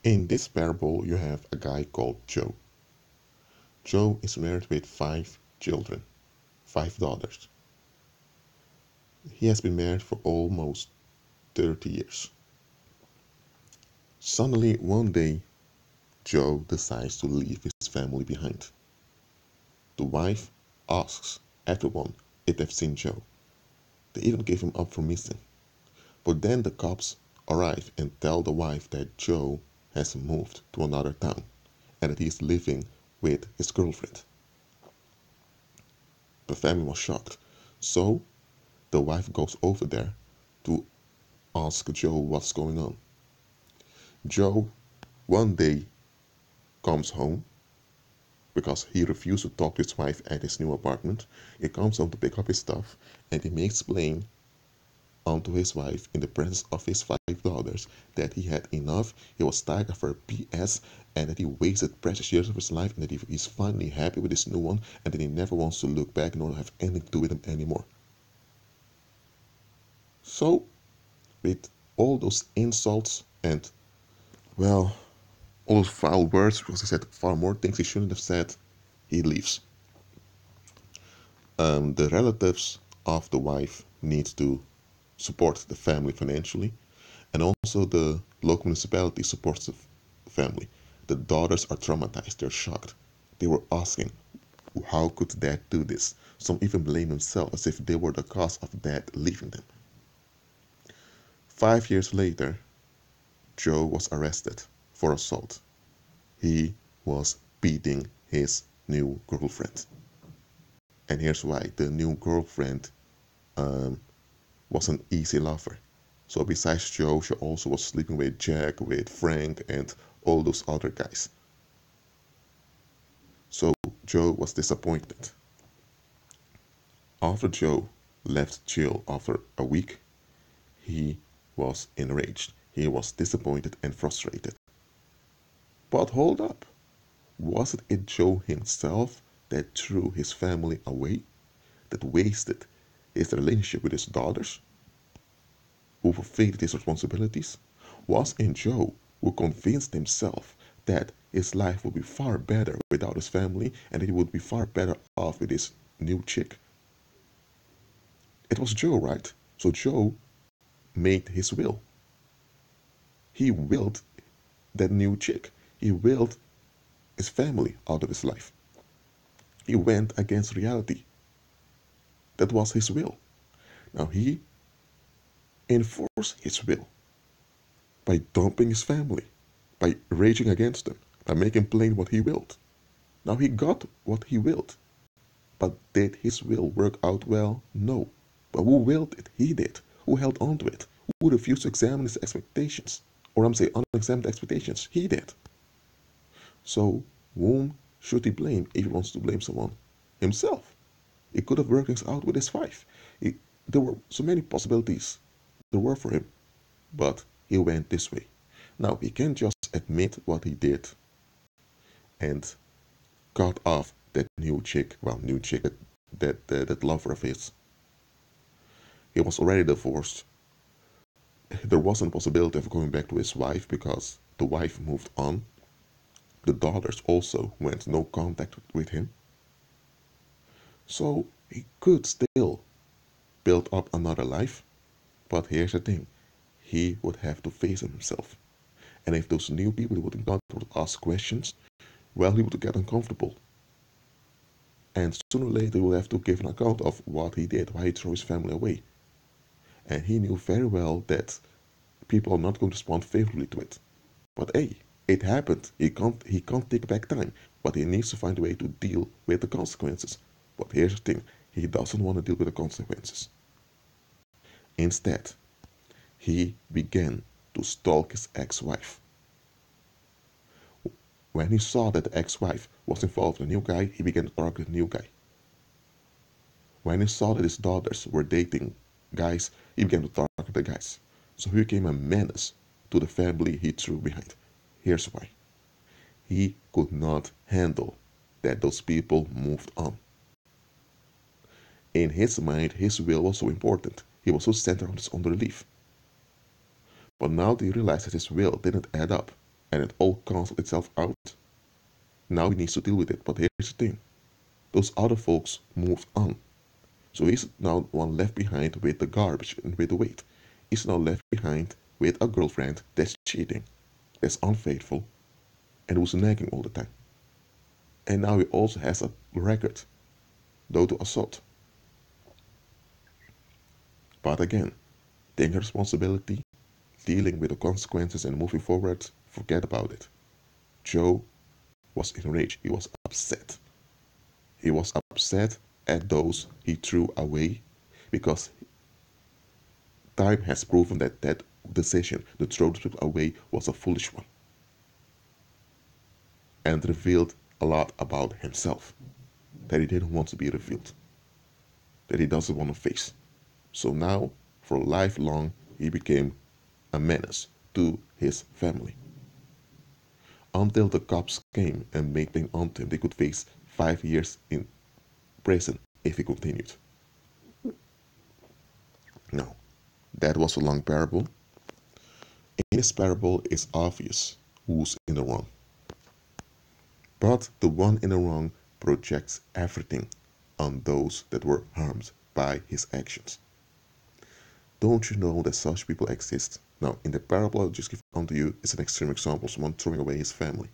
In this parable, you have a guy called Joe. Joe is married with 5 children, 5 daughters. He has been married for almost 30 years. Suddenly, one day, Joe decides to leave his family behind. The wife asks everyone if they've seen Joe. They even gave him up for missing. But then the cops arrive and tell the wife that Joe has moved to another town and that he is living with his girlfriend. The family was shocked. So the wife goes over there to ask Joe what's going on. Joe one day comes home because he refused to talk to his wife at his new apartment. He comes home to pick up his stuff and he makes plain unto his wife in the presence of his 5 daughters that he had enough, he was tired of her BS, and that he wasted precious years of his life, and that he's finally happy with his new one, and that he never wants to look back nor have anything to do with him anymore. So, with all those insults and, well, all those foul words, because he said far more things he shouldn't have said, he leaves. The relatives of the wife need to support the family financially, and also the local municipality supports the family. The daughters are traumatized, they're shocked. They were asking, how could dad do this? Some even blame themselves as if they were the cause of dad leaving them. 5 years later, Joe was arrested for assault. He was beating his new girlfriend. And here's why. The new girlfriend was an easy lover. So besides Joe, she also was sleeping with Jack, with Frank, and all those other guys. So Joe was disappointed. After Joe left jail after a week, he was enraged. He was disappointed and frustrated. But hold up. Wasn't it Joe himself that threw his family away? That wasted his relationship with his daughters? Who fulfilled his responsibilities? Was it Joe who convinced himself that his life would be far better without his family and that he would be far better off with his new chick? It was Joe, right? So Joe made his will. He willed that new chick. He willed his family out of his life. He went against reality. That was his will. Now he enforced his will by dumping his family, by raging against them, by making plain what he willed. Now he got what he willed. But did his will work out well? No. But who willed it? He did. Who held on to it? Who refused to examine his expectations? Or I'm saying unexamined expectations? He did. So whom should he blame if he wants to blame someone? Himself. He could have worked things out with his wife. There were so many possibilities there were for him. But he went this way. Now he can't just admit what he did and cut off that new chick, that lover of his. He was already divorced. There wasn't a possibility of going back to his wife because the wife moved on. The daughters also went no contact with him. So he could still build up another life. But here's the thing. He would have to face himself. And if those new people would not ask questions, well, he would get uncomfortable. And sooner or later, he would have to give an account of what he did, why he threw his family away. And he knew very well that people are not going to respond favorably to it. But hey, it happened. He can't take back time. But he needs to find a way to deal with the consequences. But here's the thing. He doesn't want to deal with the consequences. Instead, he began to stalk his ex-wife. When he saw that the ex-wife was involved in a new guy, he began to target the new guy. When he saw that his daughters were dating guys, he began to target the guys. So he became a menace to the family he threw behind. Here's why. He could not handle that those people moved on. In his mind, his will was so important. He was so centered on his own relief. But now he realized that his will didn't add up and it all cancels itself out. Now he needs to deal with it. But here's the thing. Those other folks moved on. So he's now one left behind with the garbage and with the weight. He's now left behind with a girlfriend that's cheating, that's unfaithful, and who's nagging all the time. And now he also has a record, though to assault. But again, taking responsibility, dealing with the consequences and moving forward, forget about it. Joe was enraged. He was upset. He was upset at those he threw away because time has proven that that decision to throw the people away was a foolish one and revealed a lot about himself that he didn't want to be revealed, that he doesn't want to face. So now, for lifelong, he became a menace to his family. Until the cops came and made them onto him, they could face 5 years in prison if he continued. Now, that was a long parable. In this parable, it's obvious who's in the wrong. But the one in the wrong projects everything on those that were harmed by his actions. Don't you know that such people exist? Now, in the parable I'll just give unto you is an extreme example, someone throwing away his family.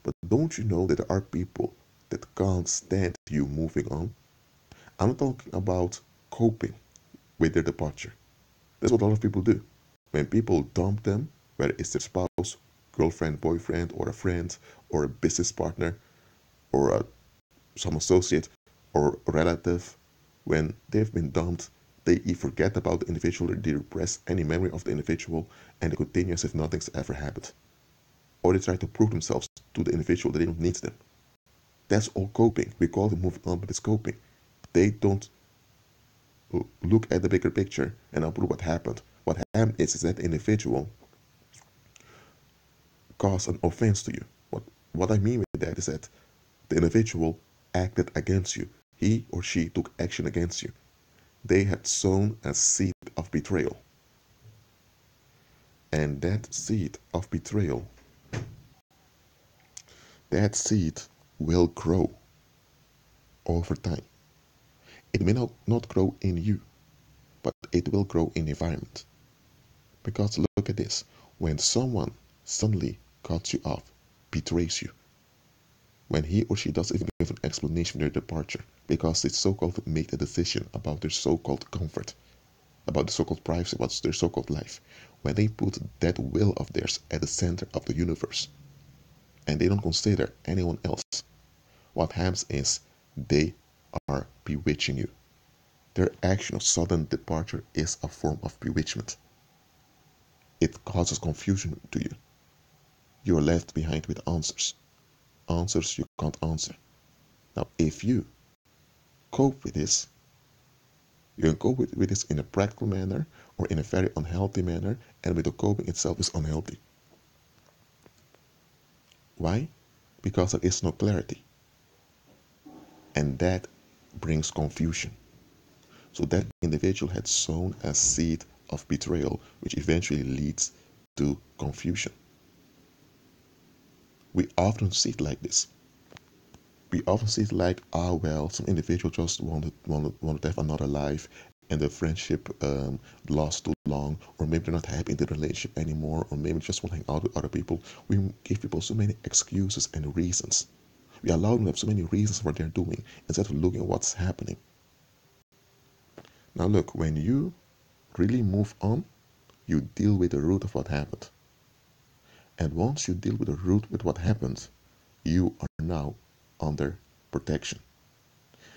But don't you know that there are people that can't stand you moving on? I'm not talking about coping with their departure. That's what a lot of people do. When people dump them, whether it's their spouse, girlfriend, boyfriend, or a friend, or a business partner, or some associate, or relative, when they've been dumped, they forget about the individual, they repress any memory of the individual, and they continue as if nothing's ever happened. Or they try to prove themselves to the individual that they don't need them. That's all coping. We call it moving on, but it's coping. They don't look at the bigger picture and uproot what happened. What happened is that the individual caused an offense to you. What I mean with that is that the individual acted against you. He or she took action against you. They had sown a seed of betrayal. And that seed of betrayal, that seed will grow over time. It may not grow in you, but it will grow in the environment. Because look at this. When someone suddenly cuts you off, betrays you, when he or she doesn't even give an explanation for their departure, because they so-called made a decision about their so-called comfort, about the so-called privacy, about their so-called life, when they put that will of theirs at the center of the universe, and they don't consider anyone else, what happens is they are bewitching you. Their action of sudden departure is a form of bewitchment. It causes confusion to you. You are left behind with answers. Answers you can't answer. Now, if you cope with this, you can cope with this in a practical manner or in a very unhealthy manner, and with the coping itself is unhealthy. Why? Because there is no clarity. And that brings confusion. So that individual had sown a seed of betrayal, which eventually leads to confusion. We often see it like this. We often see it like, well, some individual just wanted to have another life, and the friendship lasts too long, or maybe they're not happy in the relationship anymore, or maybe just want to hang out with other people. We give people so many excuses and reasons. We allow them to have so many reasons for what they're doing instead of looking at what's happening. Now look, when you really move on, you deal with the root of what happened. And once you deal with the root with what happened, you are now under protection.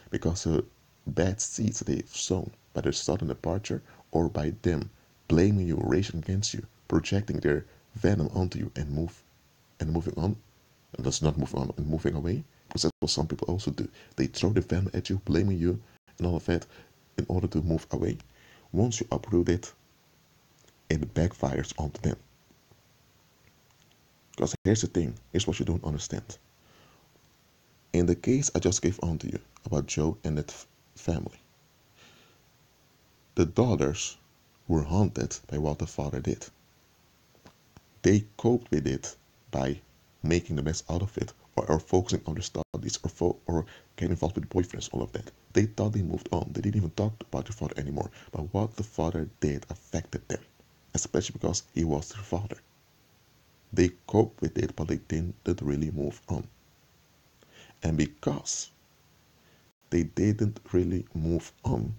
Because the bad seeds they've sown by their sudden departure or by them blaming you, raging against you, projecting their venom onto you and moving on, and that's not moving on and moving away, because that's what some people also do. They throw the venom at you, blaming you and all of that in order to move away. Once you uproot it, it backfires onto them. Because here's the thing, here's what you don't understand. In the case I just gave onto you about Joe and that family, the daughters were haunted by what the father did. They coped with it by making the best out of it, or focusing on their studies, or getting involved with boyfriends, all of that. They thought they moved on. They didn't even talk about their father anymore. But what the father did affected them, especially because he was their father. They coped with it, but they didn't really move on. And because they didn't really move on,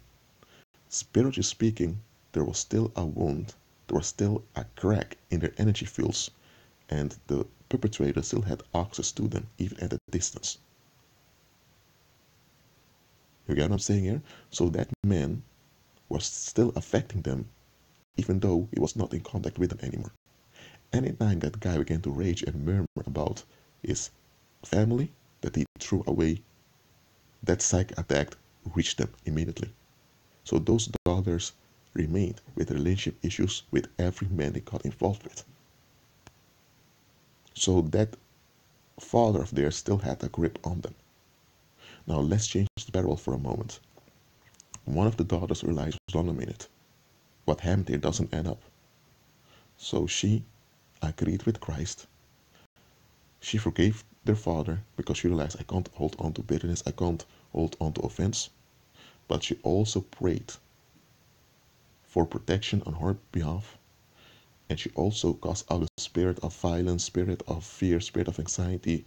spiritually speaking, there was still a wound, there was still a crack in their energy fields, and the perpetrator still had access to them, even at a distance. You get what I'm saying here? So that man was still affecting them, even though he was not in contact with them anymore. Anytime that guy began to rage and murmur about his family that he threw away, that psych attack reached them immediately. So those daughters remained with relationship issues with every man they got involved with. So that father of theirs still had a grip on them. Now let's change the parable for a moment. One of the daughters realized, hold on a minute, what happened here doesn't add up. So she agreed with Christ. She forgave their father because she realized, I can't hold on to bitterness, I can't hold on to offense. But she also prayed for protection on her behalf. And she also cast out the spirit of violence, spirit of fear, spirit of anxiety.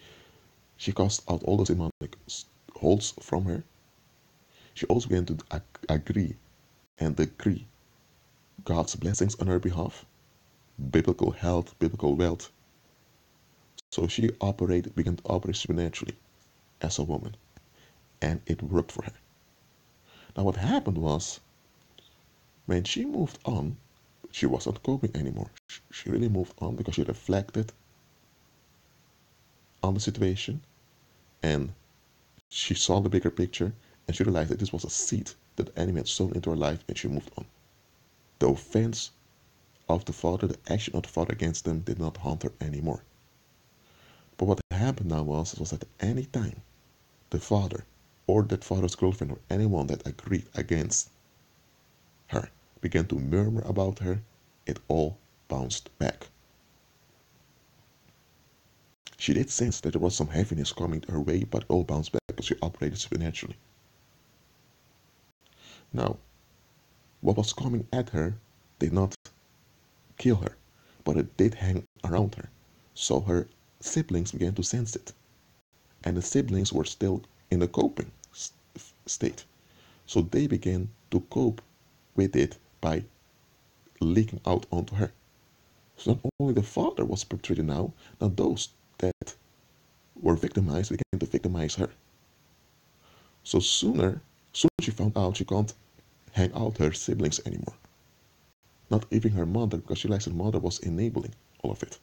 She cast out all those demonic holds from her. She also began to agree and decree God's blessings on her behalf, biblical health, biblical wealth. So she began to operate supernaturally as a woman, and it worked for her. Now what happened was, when she moved on, she wasn't coping anymore. She really moved on because she reflected on the situation, and she saw the bigger picture, and she realized that this was a seed that the enemy had sown into her life, and she moved on. The offense of the father, the action of the father against them did not haunt her anymore. But what happened now was that any time the father or that father's girlfriend or anyone that agreed against her began to murmur about her, it all bounced back. She did sense that there was some heaviness coming her way, but it all bounced back because she operated supernaturally. Now, what was coming at her did not kill her, but it did hang around her. So her siblings began to sense it. And the siblings were still in a coping state. So they began to cope with it by leaking out onto her. So not only the father was perpetrated now those that were victimized began to victimize her. So soon she found out she can't hang out her siblings anymore. Not even her mother, because she realized her mother was enabling all of it.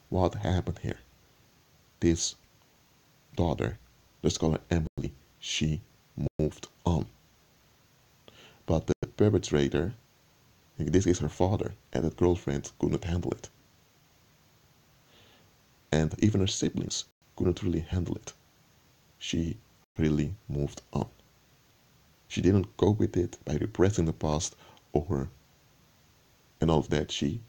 What happened here? This daughter, let's call her Emily, she moved on. But the perpetrator, in this case her father, and that girlfriend could not handle it. And even her siblings couldn't really handle it. She really moved on. She didn't cope with it by repressing the past and all of that. She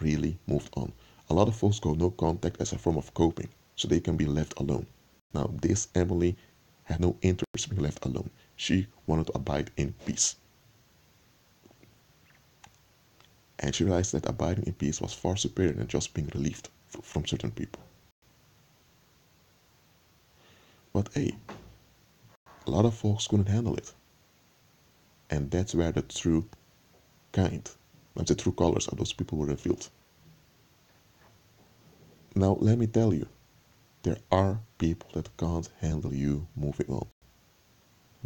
really moved on. A lot of folks go no contact as a form of coping, so they can be left alone. Now, this Emily had no interest in being left alone. She wanted to abide in peace. And she realized that abiding in peace was far superior than just being relieved from certain people. But hey, a lot of folks couldn't handle it. And that's where the true the true colors of those people were revealed. Now, let me tell you, there are people that can't handle you moving on.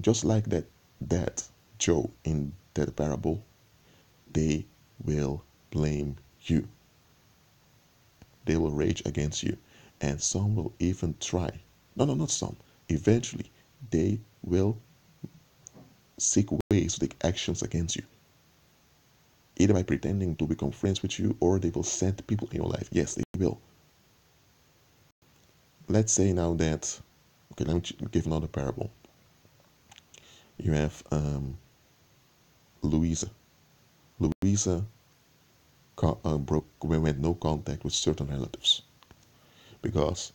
Just like that Joe in that parable, they will blame you. They will rage against you. And some will even try. No, not some. Eventually, they will seek ways to take actions against you. Either by pretending to become friends with you, or they will send people in your life. Yes, they will. Let's say now that, okay, let me give another parable. You have Louisa. Louisa went no contact with certain relatives because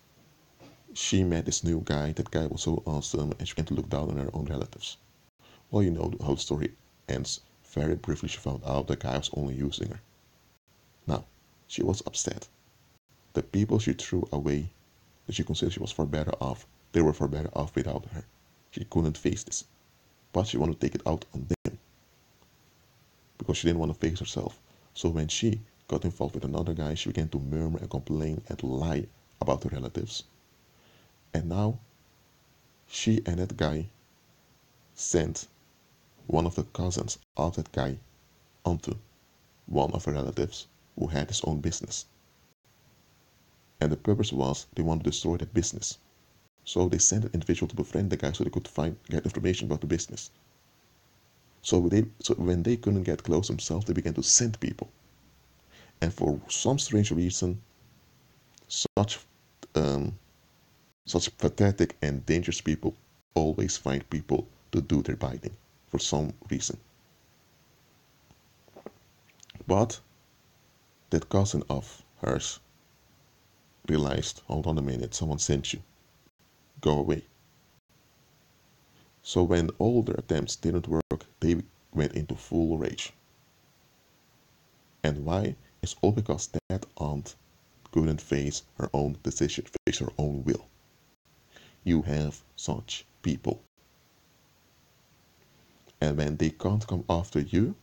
she met this new guy. That guy was so awesome, and she began to look down on her own relatives. Well, you know how the story ends. Very briefly, she found out the guy was only using her. Now, she was upset. The people she threw away, that she considered she was far better off, they were far better off without her. She couldn't face this. But she wanted to take it out on them because she didn't want to face herself. So when she got involved with another guy, she began to murmur and complain and lie about her relatives. And now, she and that guy sent one of the cousins of that guy onto one of her relatives who had his own business. And the purpose was they wanted to destroy that business. So they sent an individual to befriend the guy so they could get information about the business. So when they couldn't get close themselves, they began to send people. And for some strange reason, such such pathetic and dangerous people always find people to do their bidding for some reason. But that cousin of hers realized, hold on a minute, someone sent you. Go away. So when all their attempts didn't work, they went into full rage. And why? It's all because that aunt couldn't face her own decision, face her own will. You have such people. And when they can't come after you,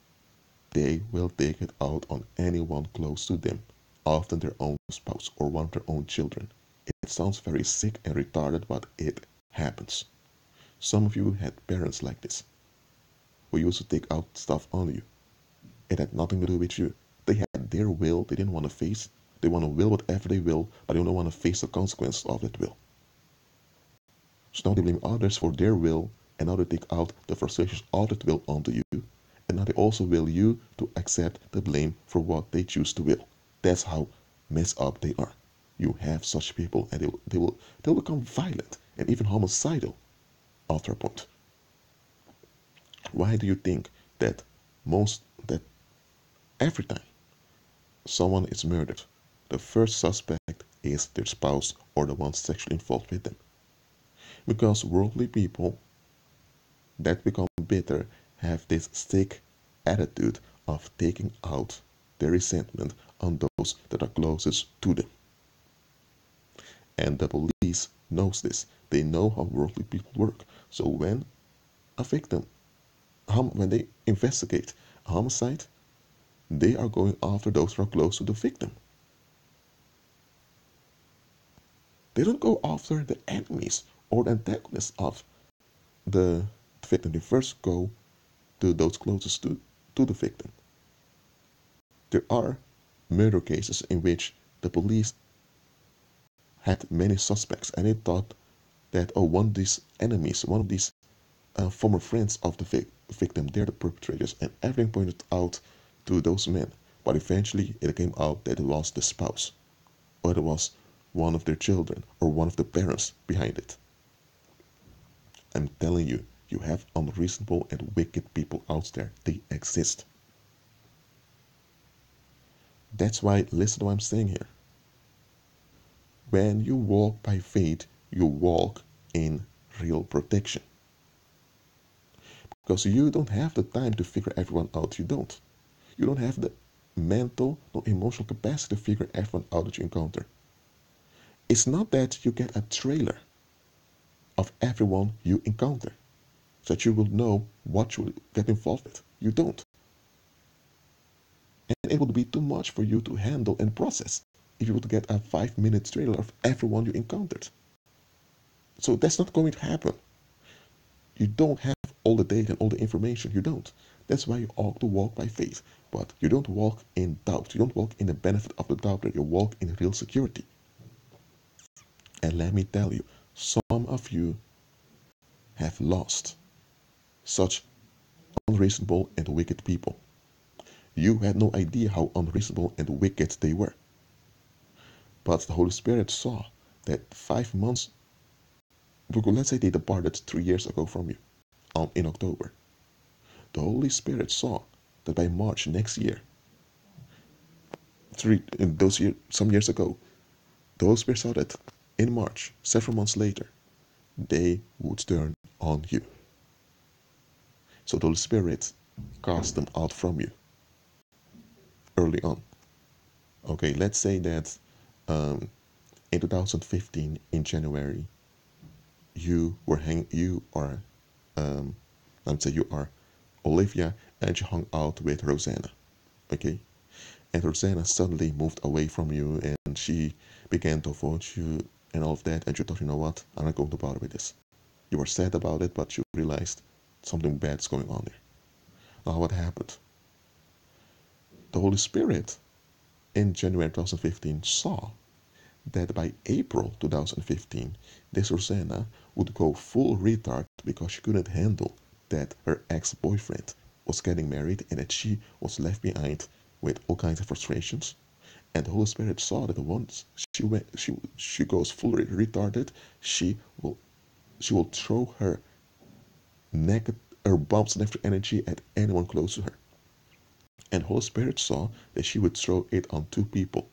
they will take it out on anyone close to them, often their own spouse or one of their own children. It sounds very sick and retarded, but it happens. Some of you had parents like this, who used to take out stuff on you. It had nothing to do with you. They had their will they didn't want to face. They want to will whatever they will, but they don't want to face the consequences of that will. So now they blame others for their will, and now they take out the frustrations of that will onto you, and now they also will you to accept the blame for what they choose to will. That's how messed up they are. You have such people, and they'll become violent and even homicidal after a point. Why do you think that that every time someone is murdered, the first suspect is their spouse or the one sexually involved with them? Because worldly people that become bitter have this sick attitude of taking out their resentment on those that are closest to them. And the police knows this. They know how worldly people work. So when a victim, when they investigate a homicide, they are going after those who are close to the victim. They don't go after the enemies or the antagonists of the victim. They first go to those closest to the victim. There are murder cases in which the police had many suspects, and they thought that, oh, one of these enemies, one of these former friends of the victim, they're the perpetrators, and everything pointed out to those men. But eventually it came out that it was the spouse, or it was one of their children, or one of the parents behind it. I'm telling you, you have unreasonable and wicked people out there. They exist. That's why, listen to what I'm saying here. When you walk by faith, you walk in real protection. Because you don't have the time to figure everyone out. You don't. You don't have the mental or emotional capacity to figure everyone out that you encounter. It's not that you get a trailer of everyone you encounter so that you will know what you will get involved with. You don't. And it would be too much for you to handle and process if you would get a 5-minute trailer of everyone you encountered. So that's not going to happen. You don't have all the data and all the information. You don't. That's why you ought to walk by faith. But you don't walk in doubt. You don't walk in the benefit of the doubt, but you walk in real security. And let me tell you, some of you have lost such unreasonable and wicked people. You had no idea how unreasonable and wicked they were. But the Holy Spirit saw that 5 months, let's say they departed 3 years ago from you, in October. The Holy Spirit saw that by March next year, some years ago, the Holy Spirit saw that in March, several months later, they would turn on you. So the Holy Spirit cast them out from you early on. Okay, let's say that in 2015, in January, you are, let's say you are Olivia, and you hung out with Rosanna. Okay, and Rosanna suddenly moved away from you, and she began to avoid you and all of that, and you thought, you know what, I'm not going to bother with this. You were sad about it, but you realized something bad's going on there. Now, what happened? The Holy Spirit in January 2015 saw that by April 2015, this Rosanna would go full retard because she couldn't handle that her ex-boyfriend was getting married and that she was left behind with all kinds of frustrations. And the Holy Spirit saw that once she goes fully retarded, she will throw her negative or bombs of energy at anyone close to her. And the Holy Spirit saw that she would throw it on two people,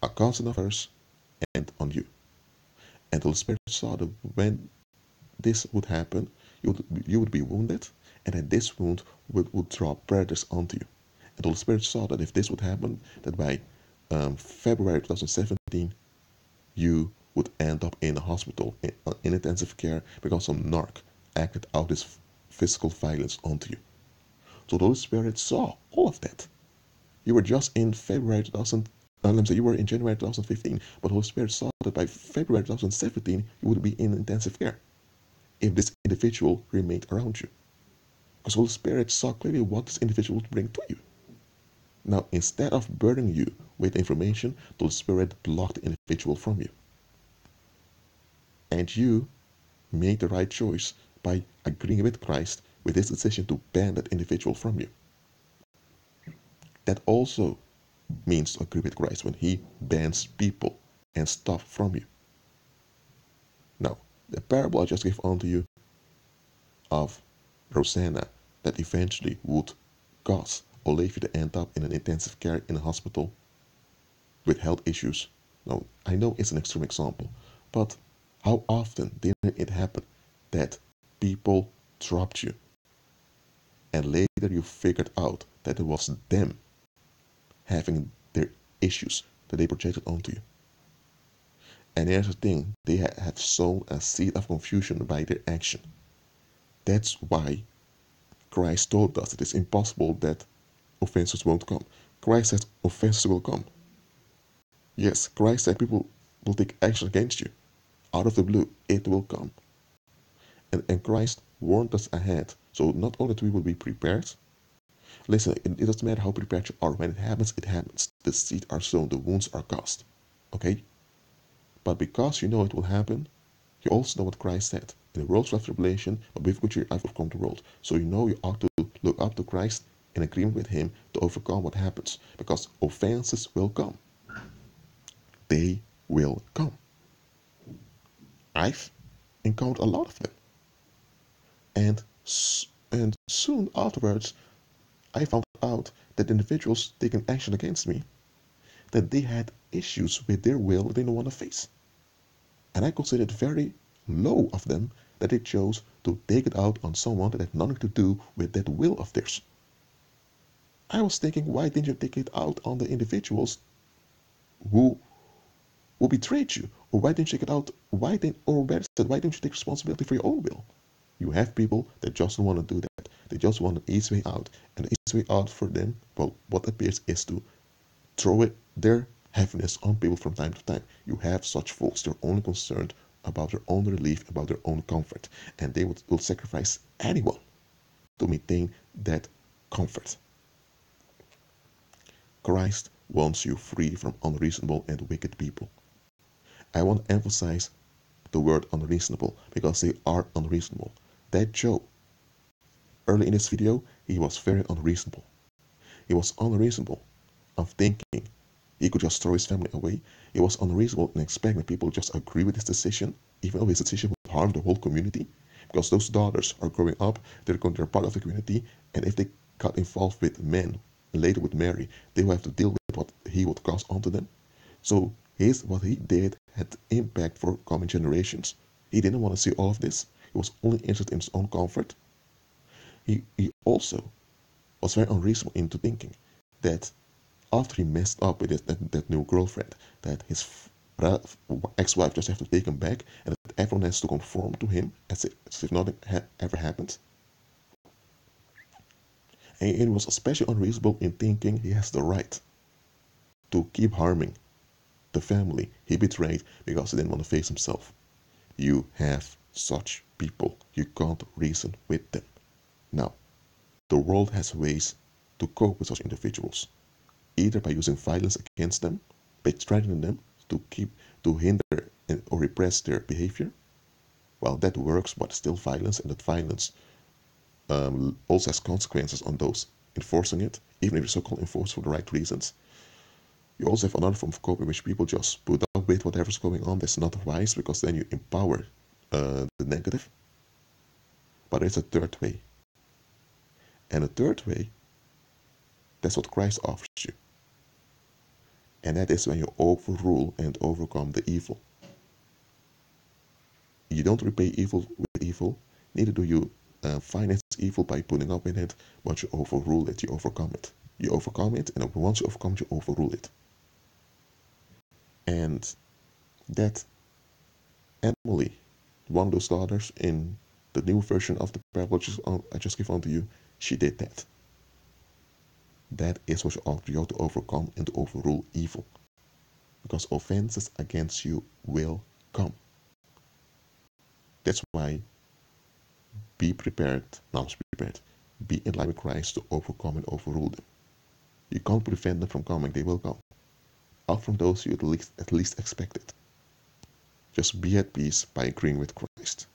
a cousin of hers and on you. And the Holy Spirit saw that when this would happen, you would be wounded, and that this wound would draw predators onto you. And the Holy Spirit saw that if this would happen, that by February 2017, you would end up in a hospital in intensive care because some narc acted out his physical violence onto you. So the Holy Spirit saw all of that. You were just in February 2000. You were in January 2015, but the Holy Spirit saw that by February 2017 you would be in intensive care if this individual remained around you. Because the Holy Spirit saw clearly what this individual would bring to you. Now, instead of burdening you with information, the Holy Spirit blocked the individual from you. And you made the right choice by agreeing with Christ with his decision to ban that individual from you. That also means to agree with Christ when he bans people and stuff from you. Now, the parable I just gave unto you of Rosanna that eventually would cause Olivia to end up in an intensive care in a hospital with health issues. Now, I know it's an extreme example, but how often did it happen that people dropped you and later you figured out that it was them having their issues that they projected onto you? And here's the thing, they have sown a seed of confusion by their action. That's why Christ told us it is impossible that offenses won't come. Christ said offenses will come. Yes, Christ said people will take action against you. Out of the blue, it will come. And Christ warned us ahead. So not only that we will be prepared. Listen, it doesn't matter how prepared you are. When it happens, it happens. The seeds are sown, the wounds are caused. Okay? But because you know it will happen, you also know what Christ said. In the world's of tribulation, but with good cheer I have overcome the world. So you know you ought to look up to Christ in agreement with him to overcome what happens. Because offenses will come. They will come. I've encountered a lot of them. And soon afterwards, I found out that individuals taking action against me, that they had issues with their will that they don't want to face. And I consider it very low of them that they chose to take it out on someone that had nothing to do with that will of theirs. I was thinking, why didn't you take it out on the individuals who betrayed you? Or why didn't you take it out? Why didn't you take responsibility for your own will? You have people that just don't want to do that. They just want an easy way out. And the easy way out for them, well, what appears is to throw their heaviness on people from time to time. You have such folks, they're only concerned about their own relief, about their own comfort. And they will sacrifice anyone to maintain that comfort. Christ wants you free from unreasonable and wicked people. I want to emphasize the word unreasonable because they are unreasonable. That Joe, early in this video, he was very unreasonable. He was unreasonable of thinking he could just throw his family away. He was unreasonable in expecting people to just agree with his decision, even though his decision would harm the whole community. Because those daughters are growing up, they're part of the community, and if they got involved with men later with Mary, they will have to deal with what he would cause onto them. So what he did had impact for coming generations. He didn't want to see all of this. He was only interested in his own comfort. He also was very unreasonable into thinking that after he messed up with that new girlfriend, that his ex-wife just have to take him back and that everyone has to conform to him as if nothing had ever happened. And he was especially unreasonable in thinking he has the right to keep harming the family he betrayed because he didn't want to face himself. You have such people. You can't reason with them. Now, the world has ways to cope with such individuals, either by using violence against them, by threatening them to hinder or repress their behavior. Well, that works, but still violence, and that violence also has consequences on those enforcing it, even if it's so-called enforced for the right reasons. You also have another form of coping in which people just put up with whatever's going on. That's not wise because then you empower the negative. But there's a third way. And a third way, that's what Christ offers you. And that is when you overrule and overcome the evil. You don't repay evil with evil, neither do you finance evil by putting up with it, but you overrule it, you overcome it. You overcome it, and once you overcome it, you overrule it. And that Emily, one of those daughters in the new version of the parable I just gave unto you, she did that. That is what you ought to overcome and to overrule evil. Because offenses against you will come. That's why be prepared, be in line with Christ to overcome and overrule them. You can't prevent them from coming, they will come. Out from those you at least expect it. Just be at peace by agreeing with Christ.